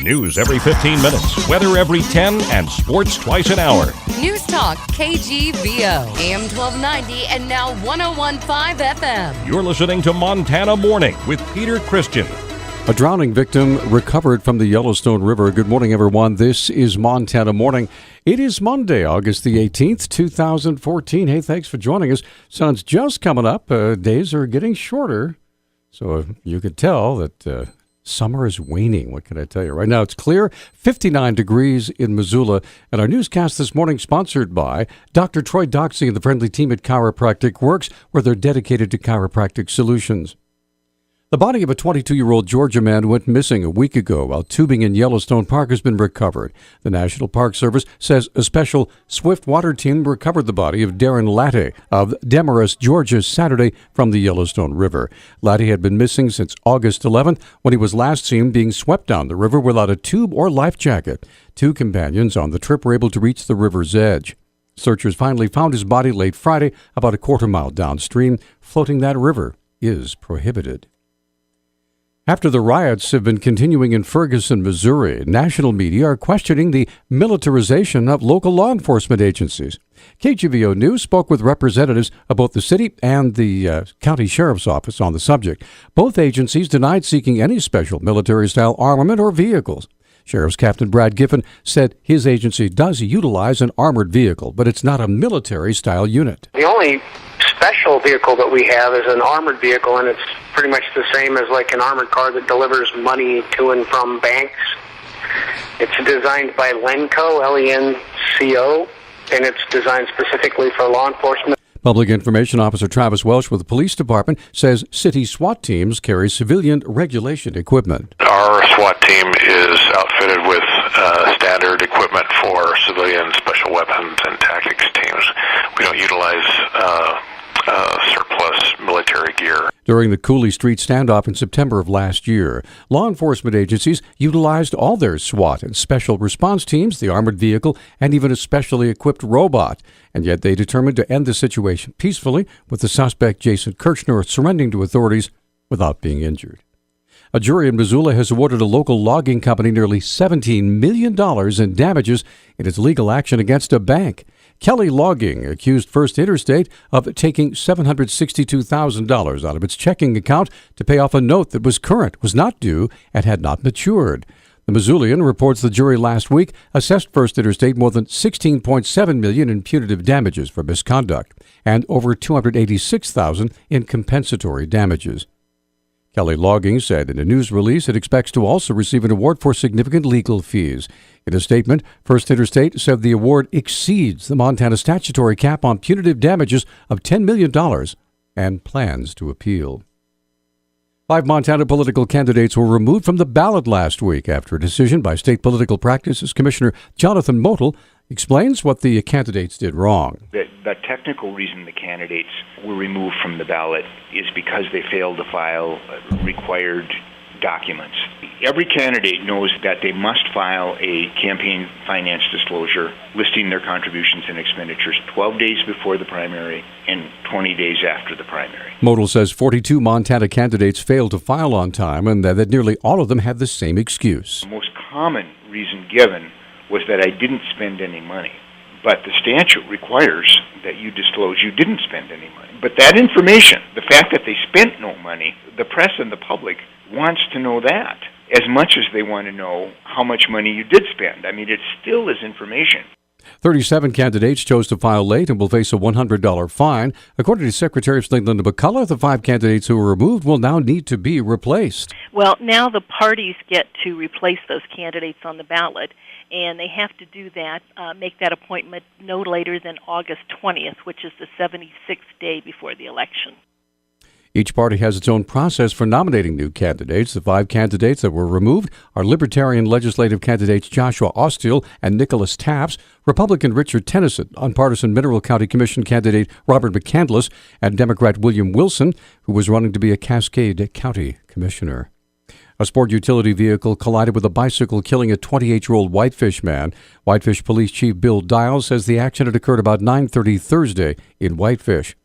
News every 15 minutes, weather every 10, and sports twice an hour. Newstalk, KGVO, AM 1290 and now 101.5 FM. You're listening to Montana Morning with Peter Christian. A drowning victim recovered from the Yellowstone River. Good morning, everyone. This is Montana Morning. It is Monday, August the 18th, 2014. Hey, thanks for joining us. Sun's just coming up. Days are getting shorter. So you could tell that summer is waning. What can I tell you? Right now it's clear, 59 degrees in Missoula. And our newscast this morning sponsored by Dr. Troy Doxey and the friendly team at Chiropractic Works, where they're dedicated to chiropractic solutions. The body of a 22-year-old Georgia man went missing a week ago while tubing in Yellowstone Park has been recovered. The National Park Service says a special swift water team recovered the body of Darren Latte of Demarest, Georgia, Saturday from the Yellowstone River. Latte had been missing since August 11th when he was last seen being swept down the river without a tube or life jacket. Two companions on the trip were able to reach the river's edge. Searchers finally found his body late Friday about a quarter-mile downstream. Floating that river is prohibited. After the riots have been continuing in Ferguson, Missouri, national media are questioning the militarization of local law enforcement agencies. KGVO News spoke with representatives of both the city and the county sheriff's office on the subject. Both agencies denied seeking any special military-style armament or vehicles. Sheriff's Captain Brad Giffen said his agency does utilize an armored vehicle, but it's not a military-style unit. The only special vehicle that we have is an armored vehicle, and it's pretty much the same as like an armored car that delivers money to and from banks. It's designed by Lenco, Lenco, and it's designed specifically for law enforcement. Public Information Officer Travis Welsh with the police department says city SWAT teams carry civilian regulation equipment. Our SWAT team is outfitted with standard equipment for civilian special weapons and tactics teams. We don't utilize surplus military gear. During the Cooley Street standoff in September of last year, law enforcement agencies utilized all their SWAT and special response teams, the armored vehicle, and even a specially equipped robot. And yet they determined to end the situation peacefully, with the suspect, Jason Kirchner, surrendering to authorities without being injured. A jury in Missoula has awarded a local logging company nearly $17 million in damages in its legal action against a bank. Kelly Logging accused First Interstate of taking $762,000 out of its checking account to pay off a note that was current, was not due, and had not matured. The Missoulian reports the jury last week assessed First Interstate more than $16.7 million in punitive damages for misconduct and over $286,000 in compensatory damages. Kelly Logging said in a news release it expects to also receive an award for significant legal fees. In a statement, First Interstate said the award exceeds the Montana statutory cap on punitive damages of $10 million and plans to appeal. 5 Montana political candidates were removed from the ballot last week after a decision by State Political Practices Commissioner Jonathan Motel explains what the candidates did wrong. The technical reason the candidates were removed from the ballot is because they failed to file required documents. Every candidate knows that they must file a campaign finance disclosure listing their contributions and expenditures 12 days before the primary and 20 days after the primary. Motel says 42 Montana candidates failed to file on time and that nearly all of them had the same excuse. The most common reason given was that I didn't spend any money. But the statute requires that you disclose you didn't spend any money. But that information, the fact that they spent no money, the press and the public wants to know that as much as they want to know how much money you did spend. I mean, it still is information. 37 candidates chose to file late and will face a $100 fine. According to Secretary of State Linda McCullough, the 5 candidates who were removed will now need to be replaced. Well, now the parties get to replace those candidates on the ballot, and they have to do that, make that appointment no later than August 20th, which is the 76th day before the election. Each party has its own process for nominating new candidates. The 5 candidates that were removed are Libertarian legislative candidates Joshua Ostiel and Nicholas Taps, Republican Richard Tennyson, nonpartisan Mineral County Commission candidate Robert McCandless, and Democrat William Wilson, who was running to be a Cascade County Commissioner. A sport utility vehicle collided with a bicycle, killing a 28-year-old Whitefish man. Whitefish Police Chief Bill Dial says the accident occurred about 9:30 Thursday in Whitefish.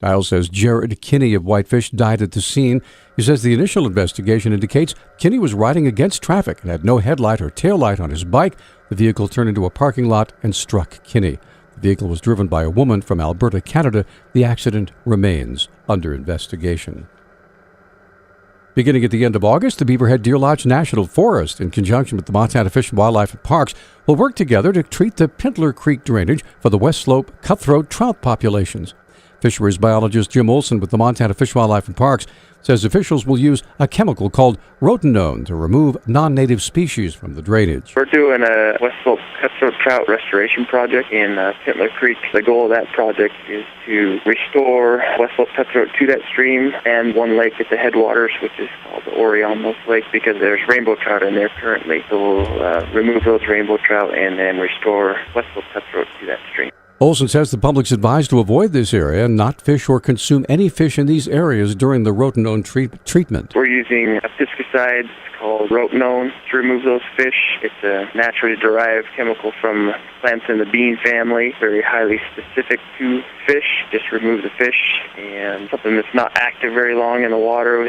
Dial says Jared Kinney of Whitefish died at the scene. He says the initial investigation indicates Kinney was riding against traffic and had no headlight or taillight on his bike. The vehicle turned into a parking lot and struck Kinney. The vehicle was driven by a woman from Alberta, Canada. The accident remains under investigation. Beginning at the end of August, the Beaverhead Deer Lodge National Forest, in conjunction with the Montana Fish and Wildlife and Parks, will work together to treat the Pintler Creek drainage for the West Slope cutthroat trout populations. Fisheries biologist Jim Olson with the Montana Fish, Wildlife and Parks says officials will use a chemical called rotenone to remove non-native species from the drainage. We're doing a West Slope cutthroat trout restoration project in Pintler Creek. The goal of that project is to restore West Slope cutthroat to that stream and one lake at the headwaters, which is called the Orion Lake, because there's rainbow trout in there currently. So we'll remove those rainbow trout and then restore West Slope cutthroat to that stream. Olson says the public's advised to avoid this area and not fish or consume any fish in these areas during the rotenone treatment. We're using a pesticide called rotenone to remove those fish. It's a naturally derived chemical from plants in the bean family, very highly specific to fish. Just remove the fish, and something that's not active very long in the water,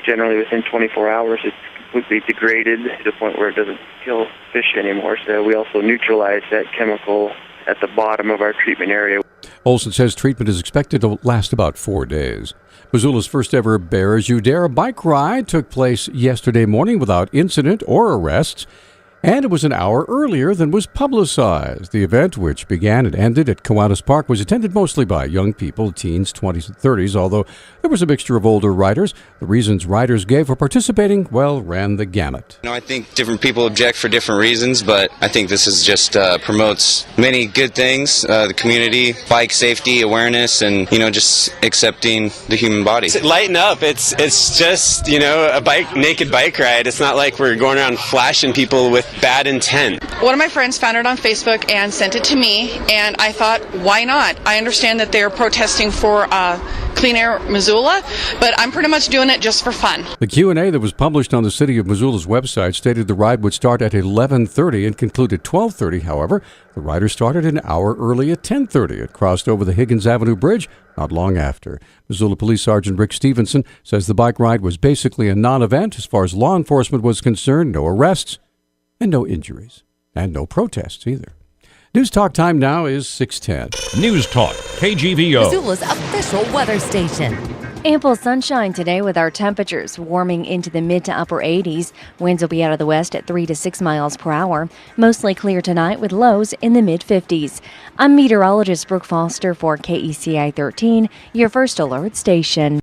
generally within 24 hours, it's completely degraded to the point where it doesn't kill fish anymore. So we also neutralize that chemical at the bottom of our treatment area. Olson says treatment is expected to last about 4 days. Missoula's first ever Bear As You Dare bike ride took place yesterday morning without incident or arrests, and it was an hour earlier than was publicized. The event, which began and ended at Kiwanis Park, was attended mostly by young people, teens, 20s, and 30s, although there was a mixture of older riders. The reasons riders gave for participating, well, ran the gamut. I think different people object for different reasons, but I think this is just promotes many good things, the community, bike safety, awareness, and, just accepting the human body. Lighten up. It's just, a naked bike ride. It's not like we're going around flashing people with bad intent. One of my friends found it on Facebook and sent it to me, and I thought, why not? I understand that they're protesting for Clean Air Missoula, but I'm pretty much doing it just for fun. The Q&A that was published on the City of Missoula's website stated the ride would start at 11:30 and conclude at 12:30. However, the rider started an hour early at 10:30. It crossed over the Higgins Avenue Bridge not long after. Missoula Police Sergeant Rick Stevenson says the bike ride was basically a non-event as far as law enforcement was concerned. No arrests and no injuries, and no protests either. News Talk time now is 6:10. News Talk, KGVO. Missoula's official weather station. Ample sunshine today with our temperatures warming into the mid to upper 80s. Winds will be out of the west at 3 to 6 miles per hour. Mostly clear tonight with lows in the mid 50s. I'm meteorologist Brooke Foster for KECI 13, your first alert station.